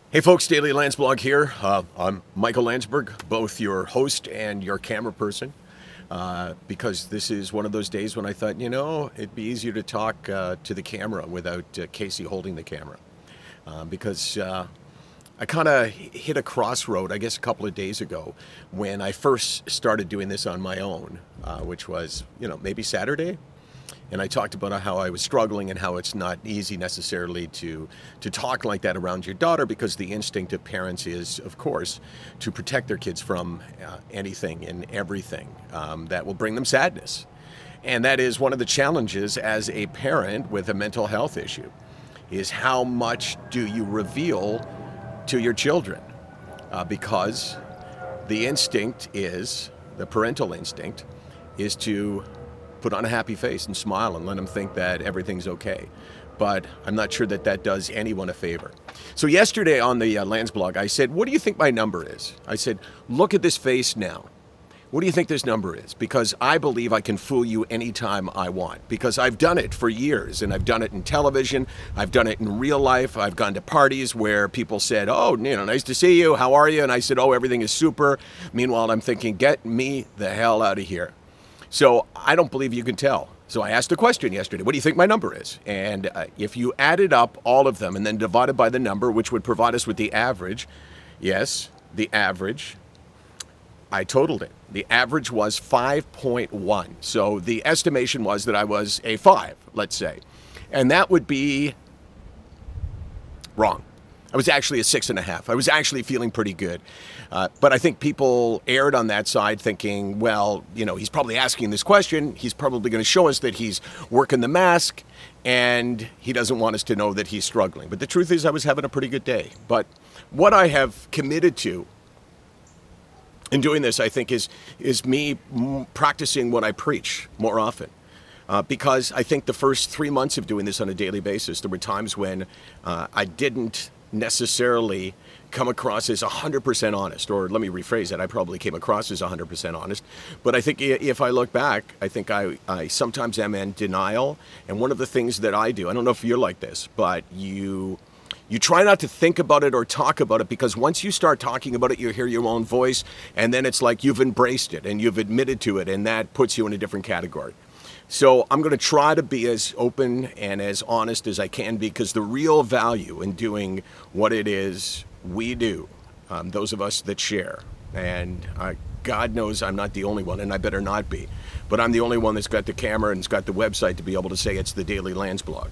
Hey folks, Daily Landsblog here. I'm Michael Landsberg, both your host and your camera person, because this is one of those days when I thought, it'd be easier to talk to the camera without Casey holding the camera. Because I kind of hit a crossroad, I guess, a couple of days ago when I first started doing this on my own, which was, maybe Saturday. And I talked about how I was struggling and how it's not easy necessarily to talk like that around your daughter, because the instinct of parents is, of course, to protect their kids from anything and everything that will bring them sadness. And that is one of the challenges as a parent with a mental health issue, is how much do you reveal to your children? Because the instinct is, the parental instinct, is to put on a happy face and smile and let them think that everything's okay. But I'm not sure that that does anyone a favor. So yesterday on the Landsblog, I said, what do you think my number is? I said, look at this face now. What do you think this number is? Because I believe I can fool you anytime I want, because I've done it for years, and I've done it in television. I've done it in real life. I've gone to parties where people said, oh, nice to see you. How are you? And I said, oh, everything is super. Meanwhile, I'm thinking, get me the hell out of here. So I don't believe you can tell. So I asked a question yesterday, what do you think my number is? And if you added up all of them and then divided by the number, which would provide us with the average, yes, the average, I totaled it. The average was 5.1. So the estimation was that I was a 5, let's say. And that would be wrong. I was actually a 6.5. I was actually feeling pretty good. But I think people erred on that side thinking, well, he's probably asking this question. He's probably going to show us that he's working the mask, and he doesn't want us to know that he's struggling. But the truth is I was having a pretty good day. But what I have committed to in doing this, I think, is me practicing what I preach more often. Because I think the first 3 months of doing this on a daily basis, there were times when I didn't necessarily come across as 100% honest, or let me rephrase that, I probably came across as 100% honest, but I think if I look back, I think I sometimes am in denial. And one of the things that I do, I don't know if you're like this, but you try not to think about it or talk about it, because once you start talking about it, you hear your own voice, and then it's like you've embraced it and you've admitted to it, and that puts you in a different category. So I'm going to try to be as open and as honest as I can, because the real value in doing what it is we do, those of us that share, and God knows I'm not the only one, and I better not be, but I'm the only one that's got the camera and has got the website to be able to say it's the Daily Landsblog.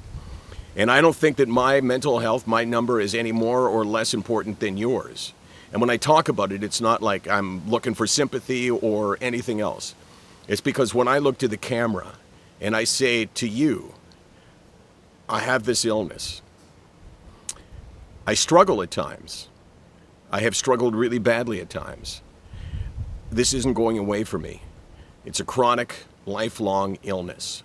And I don't think that my mental health, my number, is any more or less important than yours. And when I talk about it, it's not like I'm looking for sympathy or anything else. It's because when I look to the camera and I say to you, I have this illness. I struggle at times. I have struggled really badly at times. This isn't going away from me. It's a chronic, lifelong illness.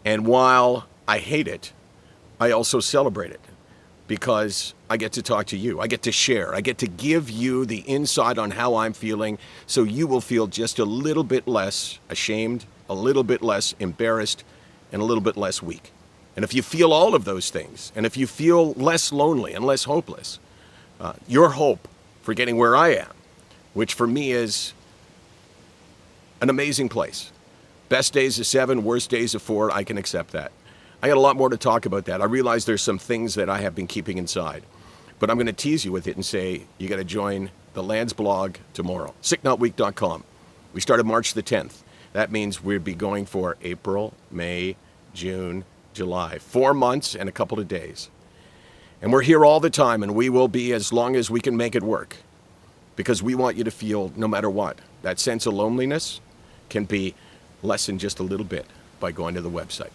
And while I hate it, I also celebrate it, because I get to talk to you. I get to share. I get to give you the insight on how I'm feeling, so you will feel just a little bit less ashamed, a little bit less embarrassed, and a little bit less weak. And if you feel all of those things, and if you feel less lonely and less hopeless, your hope for getting where I am, which for me is an amazing place. Best days of 7, worst days of 4, I can accept that. I got a lot more to talk about that. I realize there's some things that I have been keeping inside, but I'm going to tease you with it and say you got to join the Landsblog tomorrow. SickNotWeak.com. We started March the 10th. That means we'll be going for April, May, June, July. 4 months and a couple of days. And we're here all the time, and we will be as long as we can make it work, because we want you to feel, no matter what, that sense of loneliness can be lessened just a little bit by going to the website.